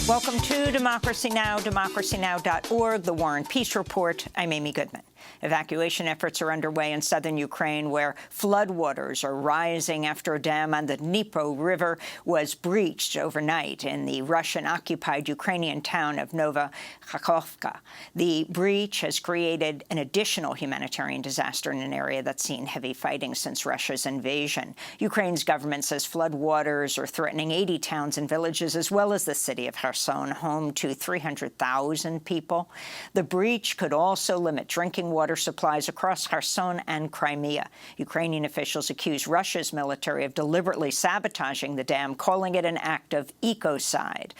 Welcome to Democracy Now!, democracynow.org, The War and Peace Report. I'm Amy Goodman. Evacuation efforts are underway in southern Ukraine, where floodwaters are rising after a dam on the Dnipro River was breached overnight in the Russian-occupied Ukrainian town of Novokakhovka. The breach has created an additional humanitarian disaster in an area that's seen heavy fighting since Russia's invasion. Ukraine's government says floodwaters are threatening 80 towns and villages, as well as the city of Kherson, home to 300,000 people. The breach could also limit drinking water supplies across Kherson and Crimea. Ukrainian officials accuse Russia's military of deliberately sabotaging the dam, calling it an act of ecocide.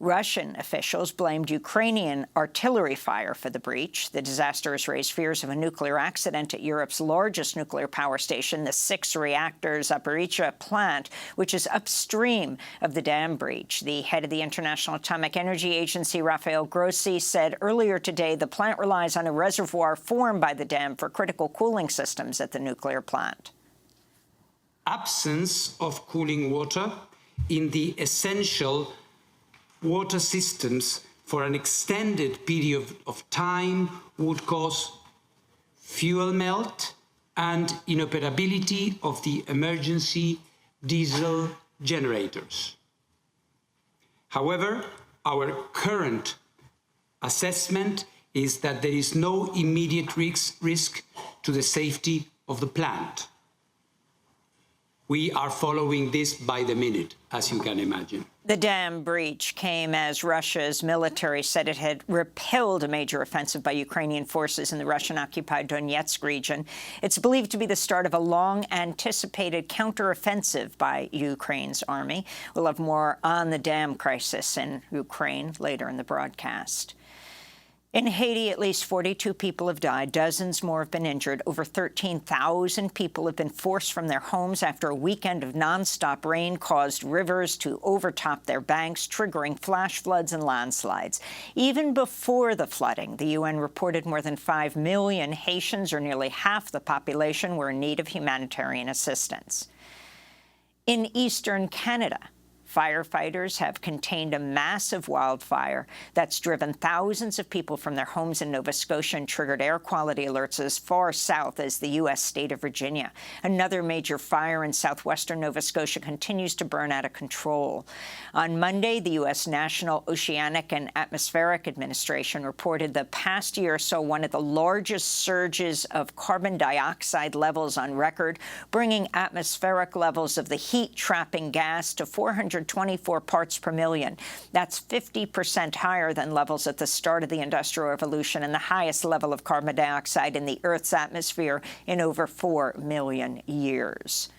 Russian officials blamed Ukrainian artillery fire for the breach. The disaster has raised fears of a nuclear accident at Europe's largest nuclear power station, the 6-reactor Zaporizhzhia plant, which is upstream of the dam breach. The head of the International Atomic Energy Agency, Rafael Grossi, said earlier today the plant relies on a reservoir formed by the dam for critical cooling systems at the nuclear plant. Absence of cooling water in the essential water systems for an extended period of time would cause fuel melt and inoperability of the emergency diesel generators. However, our current assessment is that there is no immediate risk to the safety of the plant. We are following this by the minute, as you can imagine. The dam breach came as Russia's military said it had repelled a major offensive by Ukrainian forces in the Russian-occupied Donetsk region. It's believed to be the start of a long-anticipated counteroffensive by Ukraine's army. We'll have more on the dam crisis in Ukraine later in the broadcast. In Haiti, at least 42 people have died. Dozens more have been injured. Over 13,000 people have been forced from their homes after a weekend of nonstop rain caused rivers to overtop their banks, triggering flash floods and landslides. Even before the flooding, the UN reported more than 5 million Haitians, or nearly half the population, were in need of humanitarian assistance. In eastern Canada, firefighters have contained a massive wildfire that's driven thousands of people from their homes in Nova Scotia and triggered air quality alerts as far south as the U.S. state of Virginia. Another major fire in southwestern Nova Scotia continues to burn out of control. On Monday, the U.S. National Oceanic and Atmospheric Administration reported the past year saw one of the largest surges of carbon dioxide levels on record, bringing atmospheric levels of the heat-trapping gas to 424 parts per million. That's 50% higher than levels at the start of the Industrial Revolution and the highest level of carbon dioxide in the Earth's atmosphere in over 4 million years.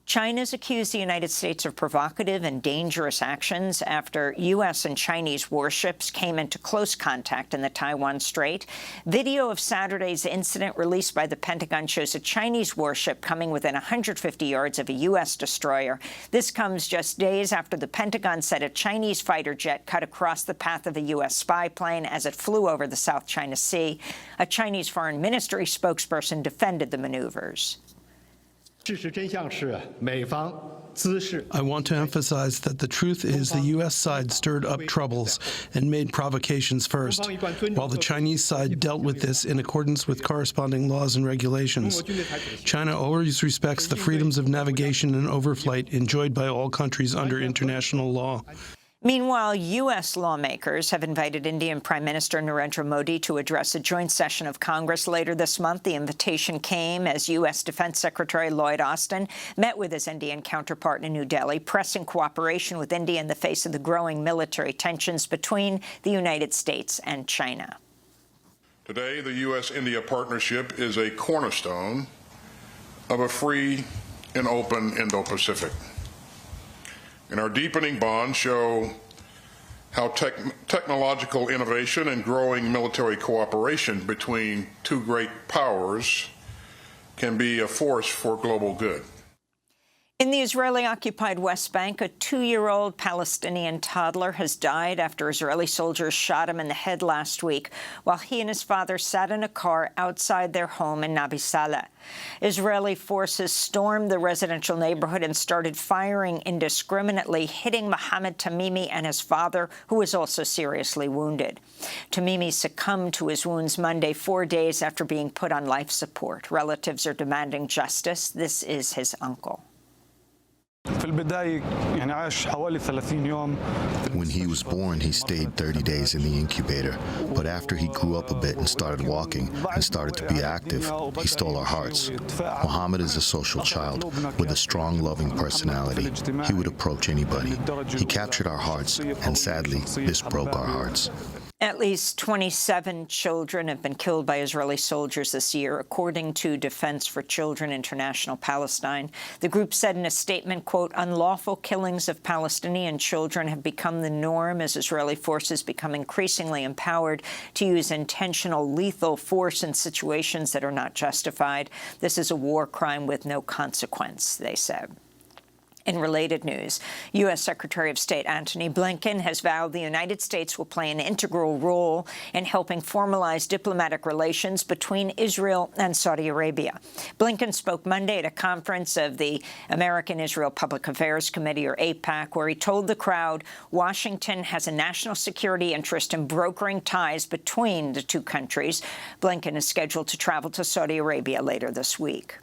China's accused the United States of provocative and dangerous actions after U.S. and Chinese warships came into close contact in the Taiwan Strait. Video of Saturday's incident released by the Pentagon shows a Chinese warship coming within 150 yards of a U.S. destroyer. This comes just days after the Pentagon said a Chinese fighter jet cut across the path of a U.S. spy plane as it flew over the South China Sea. A Chinese Foreign Ministry spokesperson defended the maneuvers. I want to emphasize that the truth is the U.S. side stirred up troubles and made provocations first, while the Chinese side dealt with this in accordance with corresponding laws and regulations. China always respects the freedoms of navigation and overflight enjoyed by all countries under international law. Meanwhile, U.S. lawmakers have invited Indian Prime Minister Narendra Modi to address a joint session of Congress later this month. The invitation came as U.S. Defense Secretary Lloyd Austin met with his Indian counterpart in New Delhi, pressing cooperation with India in the face of the growing military tensions between the United States and China. Today, the U.S.-India partnership is a cornerstone of a free and open Indo-Pacific. And our deepening bonds show how technological innovation and growing military cooperation between two great powers can be a force for global good. In the Israeli-occupied West Bank, a 2-year-old Palestinian toddler has died after Israeli soldiers shot him in the head last week while he and his father sat in a car outside their home in Nabi Saleh. Israeli forces stormed the residential neighborhood and started firing indiscriminately, hitting Mohammed Tamimi and his father, who was also seriously wounded. Tamimi succumbed to his wounds Monday, 4 days after being put on life support. Relatives are demanding justice. This is his uncle. When he was born, he stayed 30 days in the incubator. But after he grew up a bit and started walking and started to be active, he stole our hearts. Mohammed is a social child with a strong, loving personality. He would approach anybody. He captured our hearts, and sadly, this broke our hearts. At least 27 children have been killed by Israeli soldiers this year, according to Defense for Children International Palestine. The group said in a statement, quote, "Unlawful killings of Palestinian children have become the norm as Israeli forces become increasingly empowered to use intentional lethal force in situations that are not justified. This is a war crime with no consequence," they said. In related news, U.S. Secretary of State Antony Blinken has vowed the United States will play an integral role in helping formalize diplomatic relations between Israel and Saudi Arabia. Blinken spoke Monday at a conference of the American-Israel Public Affairs Committee, or AIPAC, where he told the crowd Washington has a national security interest in brokering ties between the two countries. Blinken is scheduled to travel to Saudi Arabia later this week.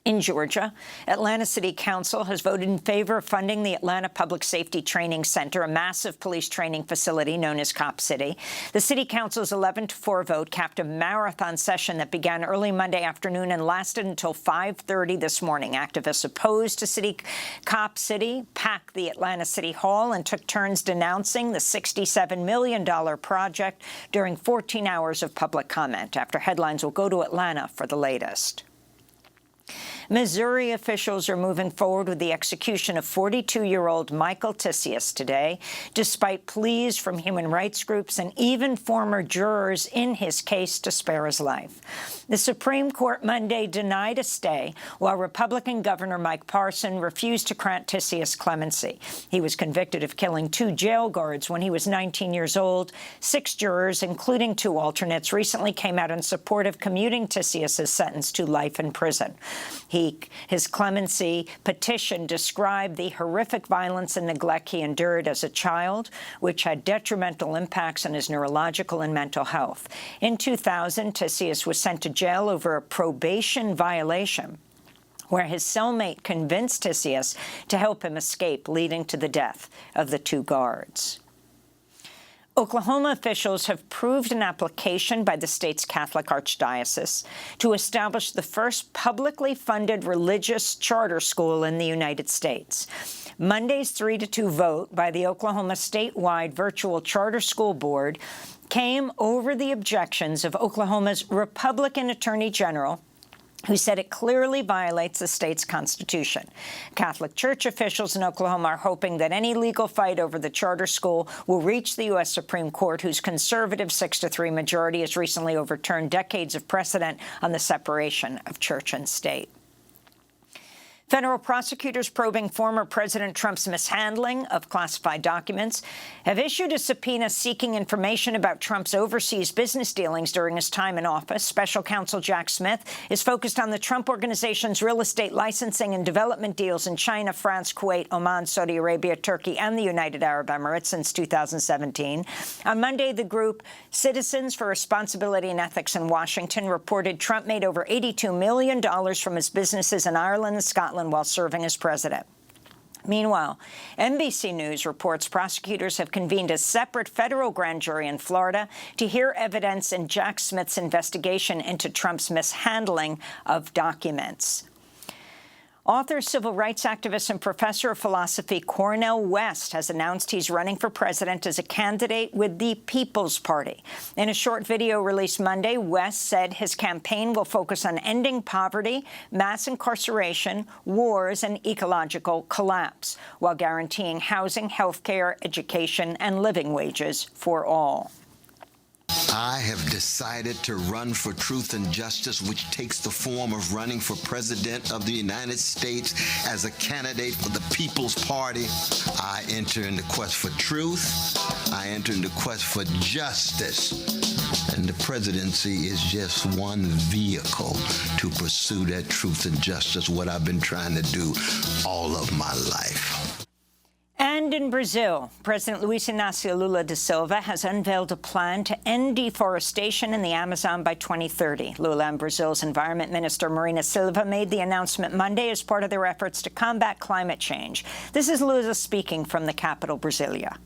In Georgia, Atlanta City Council has voted in favor of funding the Atlanta Public Safety Training Center, a massive police training facility known as Cop City. The City Council's 11-4 vote capped a marathon session that began early Monday afternoon and lasted until 5:30 this morning. Activists opposed to Cop City packed the Atlanta City Hall and took turns denouncing the $67 million project during 14 hours of public comment. After headlines, will go to Atlanta for the latest. Missouri officials are moving forward with the execution of 42-year-old Michael Tisius today, despite pleas from human rights groups and even former jurors in his case to spare his life. The Supreme Court Monday denied a stay, while Republican Governor Mike Parson refused to grant Tisius clemency. He was convicted of killing 2 jail guards when he was 19 years old. 6 jurors, including 2 alternates, recently came out in support of commuting Tisius's sentence to life in prison. His clemency petition described the horrific violence and neglect he endured as a child, which had detrimental impacts on his neurological and mental health. In 2000, Tisius was sent to jail over a probation violation, where his cellmate convinced Tisius to help him escape, leading to the death of the 2 guards. Oklahoma officials have approved an application by the state's Catholic Archdiocese to establish the first publicly funded religious charter school in the United States. Monday's 3-2 vote by the Oklahoma statewide virtual charter school board came over the objections of Oklahoma's Republican Attorney General, who said it clearly violates the state's constitution. Catholic Church officials in Oklahoma are hoping that any legal fight over the charter school will reach the U.S. Supreme Court, whose conservative 6-3 majority has recently overturned decades of precedent on the separation of church and state. Federal prosecutors probing former President Trump's mishandling of classified documents have issued a subpoena seeking information about Trump's overseas business dealings during his time in office. Special counsel Jack Smith is focused on the Trump Organization's real estate licensing and development deals in China, France, Kuwait, Oman, Saudi Arabia, Turkey, and the United Arab Emirates since 2017. On Monday, the group Citizens for Responsibility and Ethics in Washington reported Trump made over $82 million from his businesses in Ireland and Scotland while serving as president. Meanwhile, NBC News reports prosecutors have convened a separate federal grand jury in Florida to hear evidence in Jack Smith's investigation into Trump's mishandling of documents. Author, civil rights activist, and professor of philosophy Cornel West has announced he's running for president as a candidate with the People's Party. In a short video released Monday, West said his campaign will focus on ending poverty, mass incarceration, wars, and ecological collapse, while guaranteeing housing, health care, education, and living wages for all. I have decided to run for truth and justice, which takes the form of running for president of the United States as a candidate for the People's Party. I enter in the quest for truth. I enter in the quest for justice. And the presidency is just one vehicle to pursue that truth and justice, what I've been trying to do all of my life. And in Brazil, President Luiz Inácio Lula da Silva has unveiled a plan to end deforestation in the Amazon by 2030. Lula and Brazil's Environment Minister Marina Silva made the announcement Monday as part of their efforts to combat climate change. This is Lula speaking from the capital, Brasilia.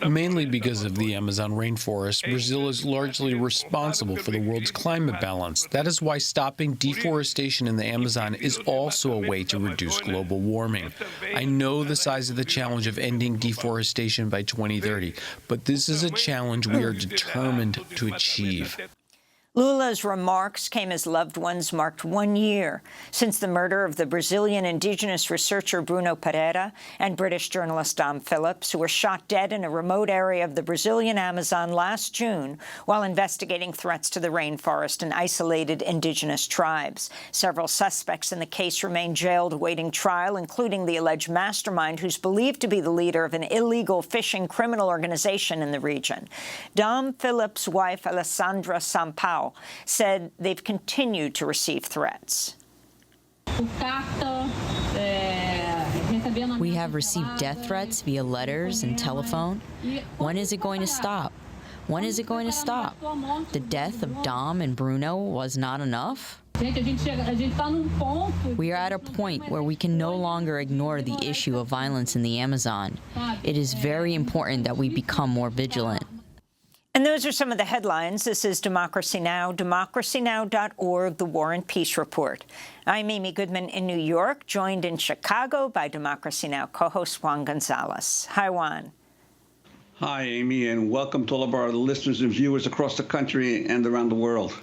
Mainly because of the Amazon rainforest, Brazil is largely responsible for the world's climate balance. That is why stopping deforestation in the Amazon is also a way to reduce global warming. I know the size of the challenge of ending deforestation by 2030, but this is a challenge we are determined to achieve. Lula's remarks came as loved ones marked 1 year since the murder of the Brazilian indigenous researcher Bruno Pereira and British journalist Dom Phillips, who were shot dead in a remote area of the Brazilian Amazon last June while investigating threats to the rainforest and isolated indigenous tribes. Several suspects in the case remain jailed awaiting trial, including the alleged mastermind who's believed to be the leader of an illegal fishing criminal organization in the region. Dom Phillips' wife, Alessandra Sampaio, said they've continued to receive threats. We have received death threats via letters and telephone. When is it going to stop? When is it going to stop? The death of Dom and Bruno was not enough? We are at a point where we can no longer ignore the issue of violence in the Amazon. It is very important that we become more vigilant. And those are some of the headlines. This is Democracy Now!, democracynow.org, the War and Peace Report. I'm Amy Goodman in New York, joined in Chicago by Democracy Now! Co-host Juan Gonzalez. Hi, Juan. Hi, Amy, and welcome to all of our listeners and viewers across the country and around the world.